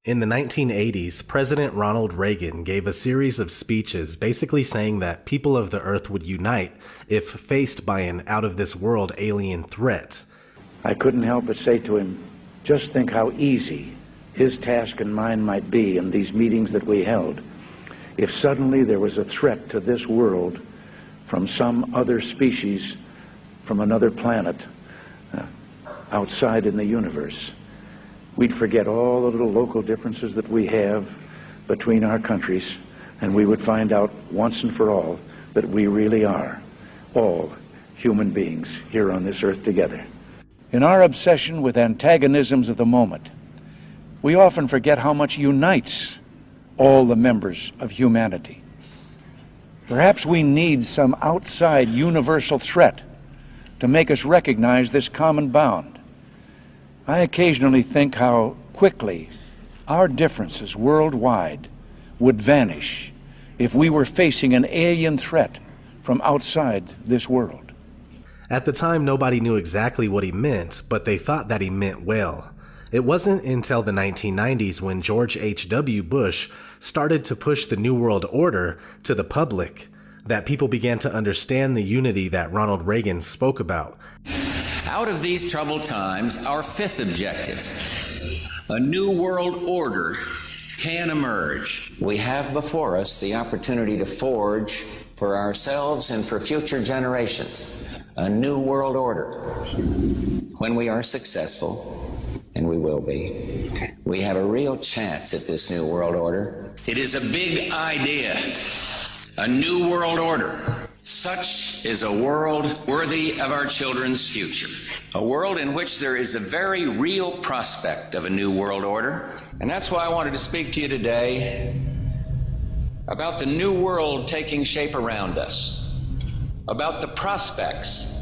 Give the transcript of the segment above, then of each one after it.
In the 1980s, President Ronald Reagan gave a series of speeches basically saying that people of the Earth would unite if faced by an out-of-this-world alien threat. I couldn't help but say to him, just think how easy his task and mine might be in these meetings that we held if suddenly there was a threat to this world from some other species, from another planet, outside in the universe. We'd forget all the little local differences that we have between our countries, and we would find out once and for all that we really are all human beings here on this earth together. In our obsession with antagonisms of the moment, we often forget how much unites all the members of humanity. Perhaps we need some outside universal threat to make us recognize this common bound. I occasionally think how quickly our differences worldwide would vanish if we were facing an alien threat from outside this world. At the time, nobody knew exactly what he meant, but they thought that he meant well. It wasn't until the 1990s when George H.W. Bush started to push the New World Order to the public that people began to understand the unity that Ronald Reagan spoke about. Out of these troubled times, our fifth objective, a new world order, can emerge. We have before us the opportunity to forge for ourselves and for future generations a new world order. When we are successful, and we will be, we have a real chance at this new world order. It is a big idea, a new world order. Such is a world worthy of our children's future. A world in which there is the very real prospect of a new world order. And that's why I wanted to speak to you today about the new world taking shape around us, about the prospects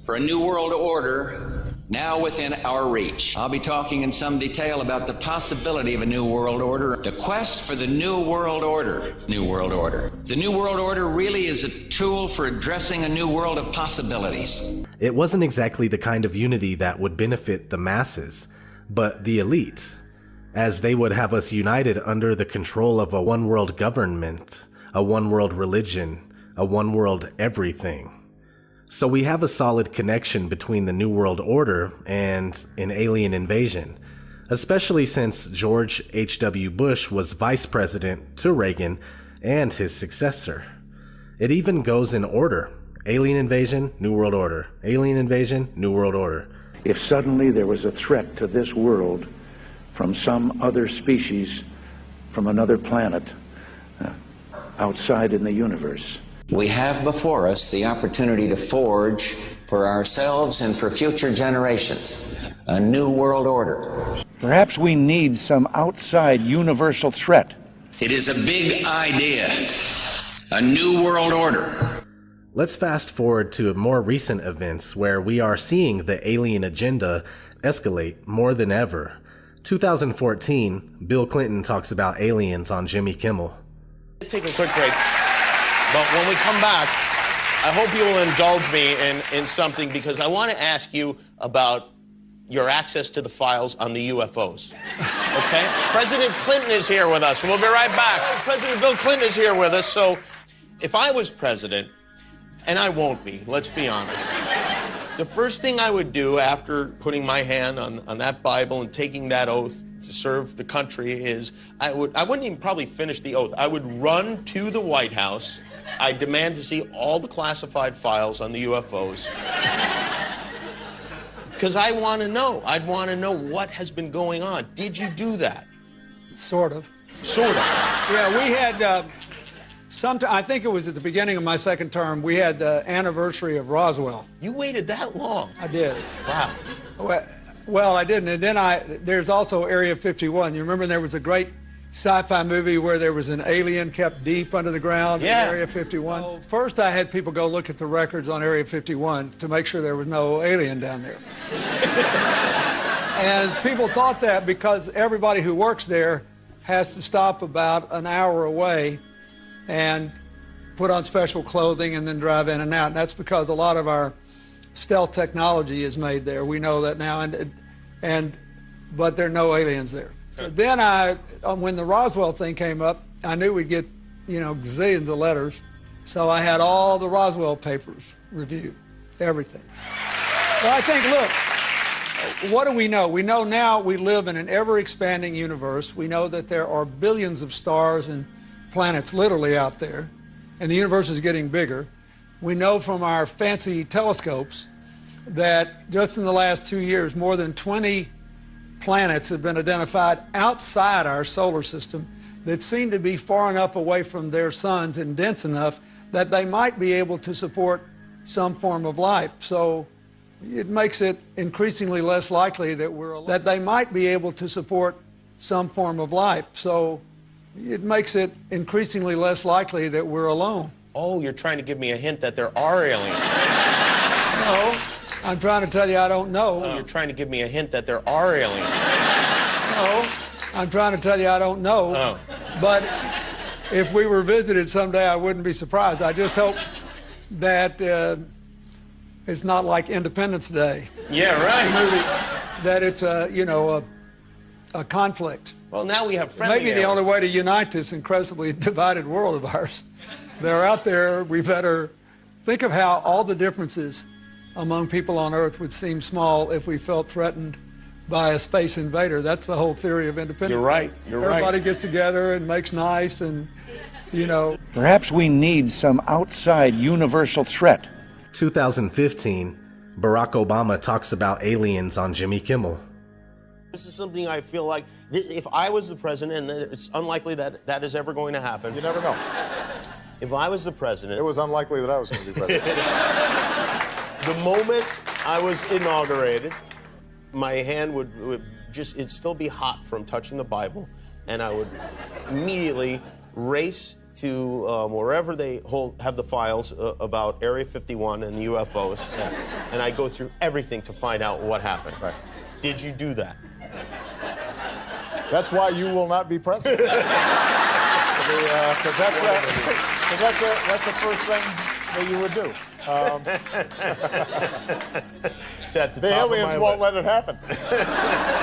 for a new world order now within our reach. I'll be talking in some detail about the possibility of a new world order, the quest for the new world order. New world order. The new world order really is a tool for addressing a new world of possibilities. It wasn't exactly the kind of unity that would benefit the masses, but the elite, as they would have us united under the control of a one-world government, a one-world religion, a one-world everything. So we have a solid connection between the New World Order and an alien invasion, especially since George H.W. Bush was vice president to Reagan and his successor. It even goes in order: alien invasion, New World Order; alien invasion, New World Order. If suddenly there was a threat to this world from some other species, from another planet, outside in the universe. We have before us the opportunity to forge for ourselves and for future generations a new world order. Perhaps we need some outside universal threat. It is a big idea, a new world order. Let's fast forward to more recent events where we are seeing the alien agenda escalate more than ever. 2014, Bill Clinton talks about aliens on Jimmy Kimmel. Take a quick break. But when we come back, I hope you will indulge me in something, because I want to ask you about your access to the files on the UFOs. Okay? President Clinton is here with us. We'll be right back. President Bill Clinton is here with us. So if I was president, and I won't be, let's be honest, the first thing I would do after putting my hand on that Bible and taking that oath to serve the country is I wouldn't even probably finish the oath. I would run to the White House. I demand to see all the classified files on the UFOs. Because I want to know. I'd want to know what has been going on. Did you do that? Sort of. Sort of. Yeah, we had, I think it was at the beginning of my second term, we had the anniversary of Roswell. You waited that long? I did. Wow. Well, I didn't. And then there's also Area 51. You remember there was a great sci-fi movie where there was an alien kept deep under the ground in Area 51? Well, first I had people go look at the records on Area 51 to make sure there was no alien down there. And people thought that because everybody who works there has to stop about an hour away and put on special clothing and then drive in and out. And that's because a lot of our stealth technology is made there. We know that now, but there are no aliens there. So then when the Roswell thing came up, I knew we'd get, gazillions of letters. So I had all the Roswell papers reviewed, everything. Well, I think, look, what do we know? We know now we live in an ever-expanding universe. We know that there are billions of stars and planets literally out there, and the universe is getting bigger. We know from our fancy telescopes that just in the last 2 years, more than 20 planets have been identified outside our solar system that seem to be far enough away from their suns and dense enough that they might be able to support some form of life. So it makes it increasingly less likely that they might be able to support some form of life. So it makes it increasingly less likely that we're alone. Oh, you're trying to give me a hint that there are aliens. No, I'm trying to tell you I don't know. Oh, you're trying to give me a hint that there are aliens. No, I'm trying to tell you I don't know. Oh. But if we were visited someday, I wouldn't be surprised. I just hope that it's not like Independence Day. Yeah, right. Movie, that it's a conflict. Well, now we have friendly Maybe the only way to unite this incredibly divided world of ours. They're out there. We better think of how all the differences among people on Earth would seem small if we felt threatened by a space invader. That's the whole theory of independence. You're right. You're right. Everybody gets together and makes nice and, Perhaps we need some outside universal threat. 2015, Barack Obama talks about aliens on Jimmy Kimmel. This is something I feel like, if I was the president, and it's unlikely that that is ever going to happen. You never know. If I was the president... It was unlikely that I was going to be president. The moment I was inaugurated, my hand would it'd still be hot from touching the Bible, and I would immediately race to wherever they have the files about Area 51 and the UFOs, and I go through everything to find out what happened. Right. Did you do that? That's why you will not be president. Because that's the first thing that you would do. The aliens won't let it happen.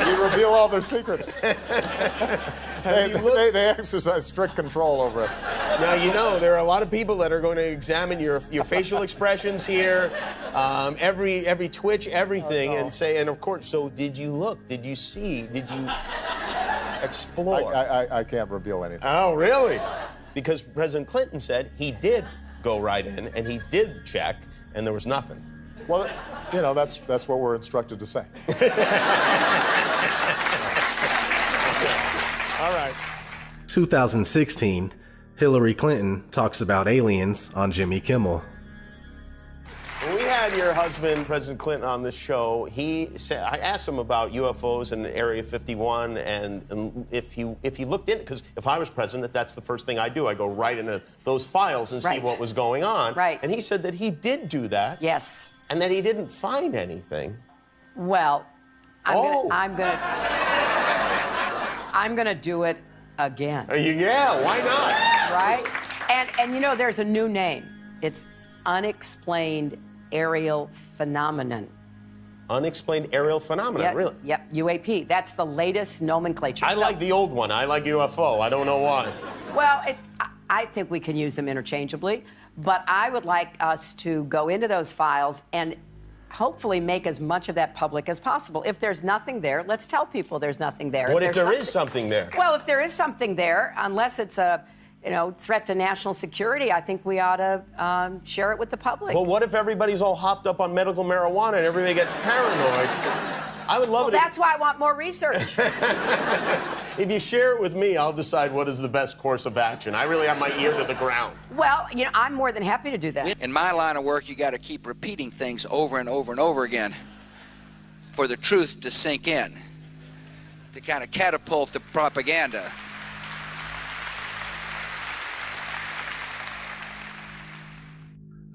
You reveal all their secrets. They exercise strict control over us. Now, there are a lot of people that are going to examine your facial expressions here, every twitch, everything, and say, and of course, so did you look? Did you see? Did you explore? I can't reveal anything. Oh, really? Because President Clinton said he did go right in, and he did check, and there was nothing. Well, that's what we're instructed to say. All right. 2016, Hillary Clinton talks about aliens on Jimmy Kimmel. When we had your husband, President Clinton, on this show, he said, I asked him about UFOs in Area 51, and if he looked in, because if I was president, that's the first thing I do. I go right into those files and see what was going on. Right. And he said that he did do that. Yes. And that he didn't find anything. Well, I'm gonna do it again. Yeah, why not? Right? And there's a new name. It's unexplained aerial phenomenon. Unexplained aerial phenomenon, really? Yep, UAP. That's the latest nomenclature. I like the old one. I like UFO. I don't know why. Well, I think we can use them interchangeably, but I would like us to go into those files and hopefully make as much of that public as possible. If there's nothing there, let's tell people there's nothing there. What if there is something there? Well, if there is something there, unless it's a threat to national security, I think we ought to share it with the public. Well, what if everybody's all hopped up on medical marijuana and everybody gets paranoid? I would love it. That's why I want more research. If you share it with me, I'll decide what is the best course of action. I really have my ear to the ground. Well, I'm more than happy to do that. In my line of work, you got to keep repeating things over and over and over again for the truth to sink in, to kind of catapult the propaganda.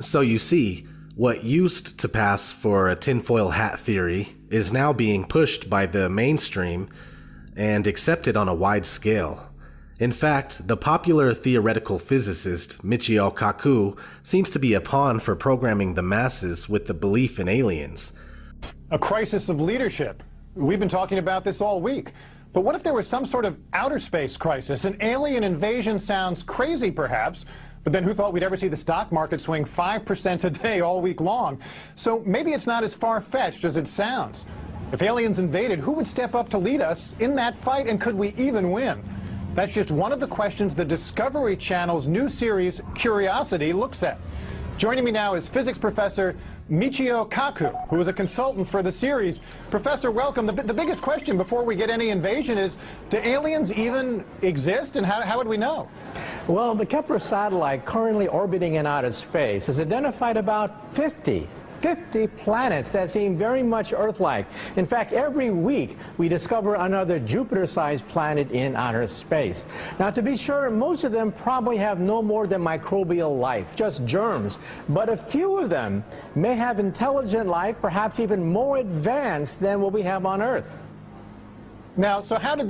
So you see, what used to pass for a tinfoil hat theory is now being pushed by the mainstream and accepted on a wide scale. In fact, the popular theoretical physicist Michio Kaku seems to be a pawn for programming the masses with the belief in aliens. A crisis of leadership. We've been talking about this all week. But what if there was some sort of outer space crisis? An alien invasion sounds crazy, perhaps, but then who thought we'd ever see the stock market swing 5% a day all week long? So maybe it's not as far-fetched as it sounds. If aliens invaded, who would step up to lead us in that fight, and could we even win? That's just one of the questions the Discovery Channel's new series, Curiosity, looks at. Joining me now is physics professor Michio Kaku, who is a consultant for the series. Professor, welcome. The biggest question before we get any invasion is, do aliens even exist, and how would we know? Well, the Kepler satellite currently orbiting in outer space has identified about 50 planets that seem very much Earth-like. In fact, every week we discover another Jupiter-sized planet in outer space. Now, to be sure, most of them probably have no more than microbial life, just germs. But a few of them may have intelligent life, perhaps even more advanced than what we have on Earth. Now, so how does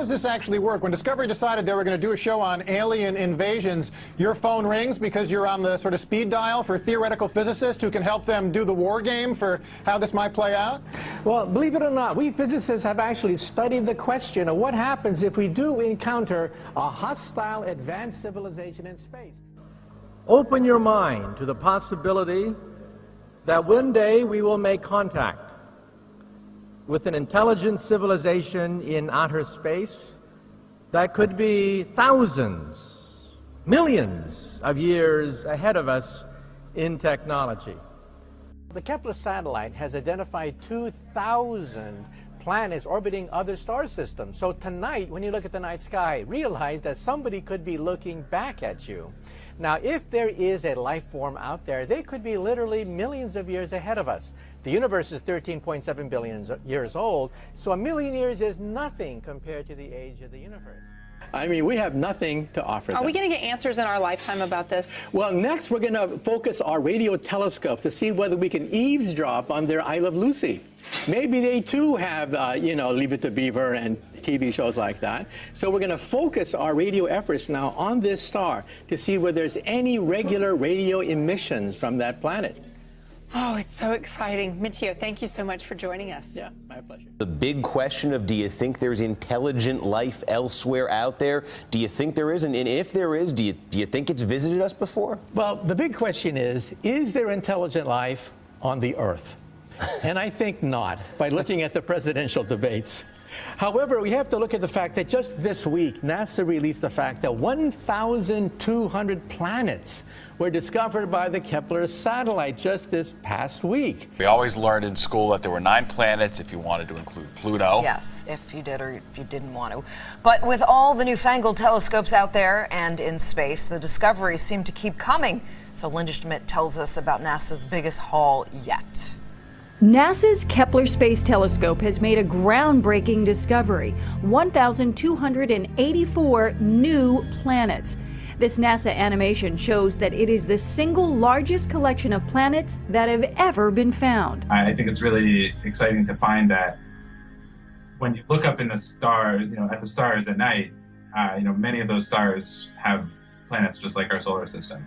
this actually work? When Discovery decided they were going to do a show on alien invasions, your phone rings because you're on the sort of speed dial for theoretical physicists who can help them do the war game for how this might play out? Well, believe it or not, we physicists have actually studied the question of what happens if we do encounter a hostile advanced civilization in space. Open your mind to the possibility that one day we will make contact with an intelligent civilization in outer space that could be thousands, millions of years ahead of us in technology. The Kepler satellite has identified 2,000 planets orbiting other star systems. So tonight, when you look at the night sky, realize that somebody could be looking back at you. Now, if there is a life form out there, they could be literally millions of years ahead of us. The universe is 13.7 billion years old, so 1,000,000 years is nothing compared to the age of the universe. I mean, we have nothing to offer them. Are we going to get answers in our lifetime about this? Well, next we're going to focus our radio telescope to see whether we can eavesdrop on their I Love Lucy. Maybe they too have, Leave It to Beaver and TV shows like that. So we're going to focus our radio efforts now on this star to see whether there's any regular radio emissions from that planet. Oh, it's so exciting. Michio, thank you so much for joining us. Yeah, my pleasure. The big question of, do you think there's intelligent life elsewhere out there? Do you think there is? And if there is, do you think it's visited us before? Well, the big question is there intelligent life on the Earth? And I think not, by looking at the presidential debates. However, we have to look at the fact that just this week, NASA released the fact that 1,200 planets were discovered by the Kepler satellite just this past week. We always learned in school that there were 9 planets if you wanted to include Pluto. Yes, if you did or if you didn't want to. But with all the newfangled telescopes out there and in space, the discoveries seem to keep coming. So Linda Schmidt tells us about NASA's biggest haul yet. NASA's Kepler Space Telescope has made a groundbreaking discovery: 1,284 new planets. This NASA animation shows that it is the single largest collection of planets that have ever been found. I think it's really exciting to find that when you look up in the stars, at the stars at night, many of those stars have planets just like our solar system.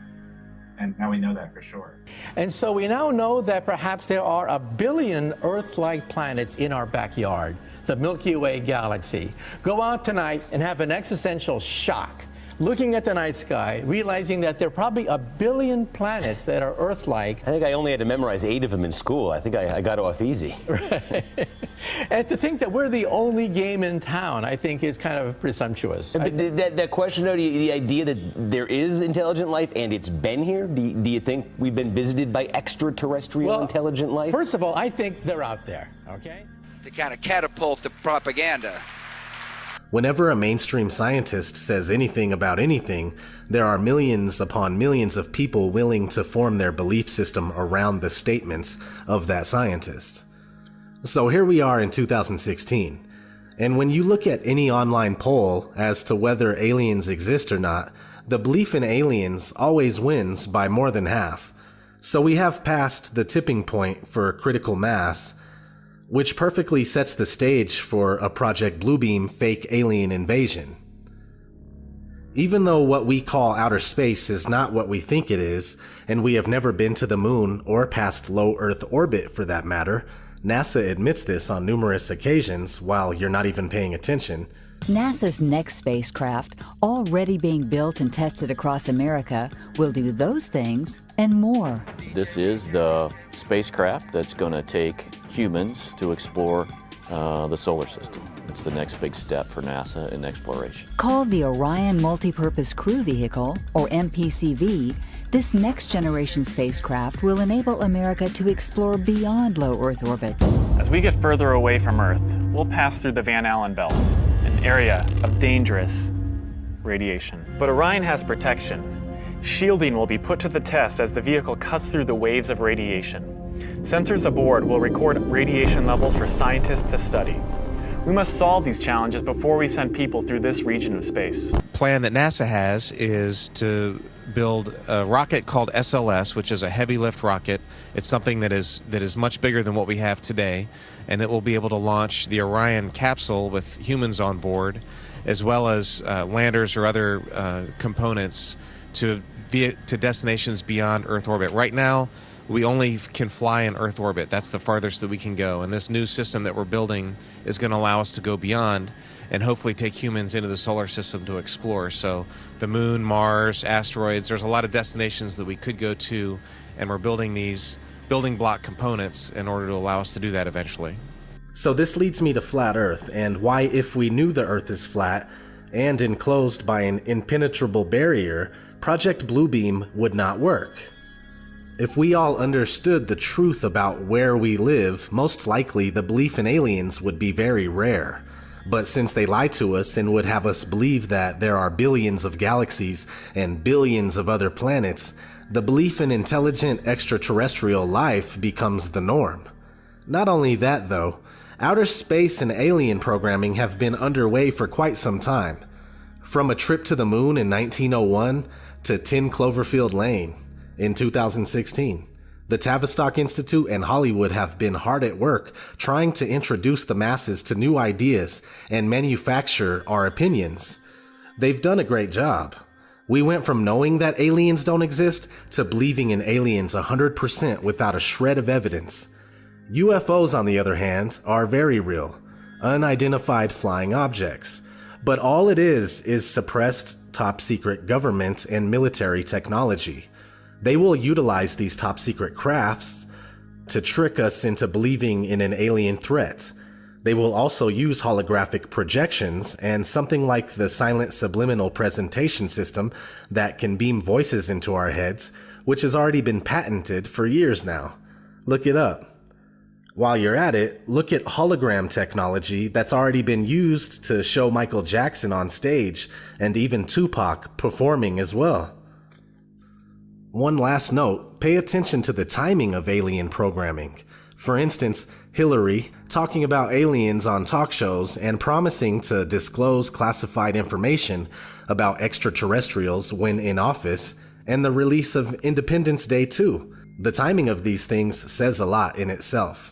And now we know that for sure. And so we now know that perhaps there are 1 billion Earth-like planets in our backyard, the Milky Way galaxy. Go out tonight and have an existential shock, looking at the night sky, realizing that there are probably 1 billion planets that are Earth-like. I think I only had to memorize 8 of them in school. I think I got off easy. Right. And to think that we're the only game in town, I think, is kind of presumptuous. That question, though, the idea that there is intelligent life and it's been here, do you think we've been visited by extraterrestrial intelligent life? First of all, I think they're out there, okay? To kind of catapult the propaganda. Whenever a mainstream scientist says anything about anything, there are millions upon millions of people willing to form their belief system around the statements of that scientist. So here we are in 2016, and when you look at any online poll as to whether aliens exist or not, the belief in aliens always wins by more than half. So we have passed the tipping point for critical mass, which perfectly sets the stage for a Project Bluebeam fake alien invasion. Even though what we call outer space is not what we think it is, and we have never been to the moon or past low Earth orbit for that matter, NASA admits this on numerous occasions while you're not even paying attention. NASA's next spacecraft, already being built and tested across America, will do those things and more. This is the spacecraft that's going to take humans to explore the solar system. It's the next big step for NASA in exploration. Called the Orion Multipurpose Crew Vehicle, or MPCV, this next-generation spacecraft will enable America to explore beyond low Earth orbit. As we get further away from Earth, we'll pass through the Van Allen belts, an area of dangerous radiation. But Orion has protection. Shielding will be put to the test as the vehicle cuts through the waves of radiation. Sensors aboard will record radiation levels for scientists to study. We must solve these challenges before we send people through this region of space. The plan that NASA has is to build a rocket called SLS, which is a heavy lift rocket. It's something that is much bigger than what we have today, and it will be able to launch the Orion capsule with humans on board, as well as landers or other components to destinations beyond Earth orbit. Right now, we only can fly in Earth orbit. That's the farthest that we can go. And this new system that we're building is going to allow us to go beyond and hopefully take humans into the solar system to explore. So the moon, Mars, asteroids, there's a lot of destinations that we could go to, and we're building these building block components in order to allow us to do that eventually. So this leads me to flat Earth and why, if we knew the Earth is flat and enclosed by an impenetrable barrier, Project Bluebeam would not work. If we all understood the truth about where we live, most likely the belief in aliens would be very rare. But since they lie to us and would have us believe that there are billions of galaxies and billions of other planets, the belief in intelligent extraterrestrial life becomes the norm. Not only that though, outer space and alien programming have been underway for quite some time. From a trip to the moon in 1901 to 10 Cloverfield Lane in 2016. The Tavistock Institute and Hollywood have been hard at work trying to introduce the masses to new ideas and manufacture our opinions. They've done a great job. We went from knowing that aliens don't exist to believing in aliens 100% without a shred of evidence. UFOs, on the other hand, are very real, unidentified flying objects. But all it is suppressed top-secret government and military technology. They will utilize these top-secret crafts to trick us into believing in an alien threat. They will also use holographic projections and something like the silent subliminal presentation system that can beam voices into our heads, which has already been patented for years now. Look it up. While you're at it, look at hologram technology that's already been used to show Michael Jackson on stage and even Tupac performing as well. One last note, pay attention to the timing of alien programming. For instance, Hillary talking about aliens on talk shows and promising to disclose classified information about extraterrestrials when in office, and the release of Independence Day 2. The timing of these things says a lot in itself.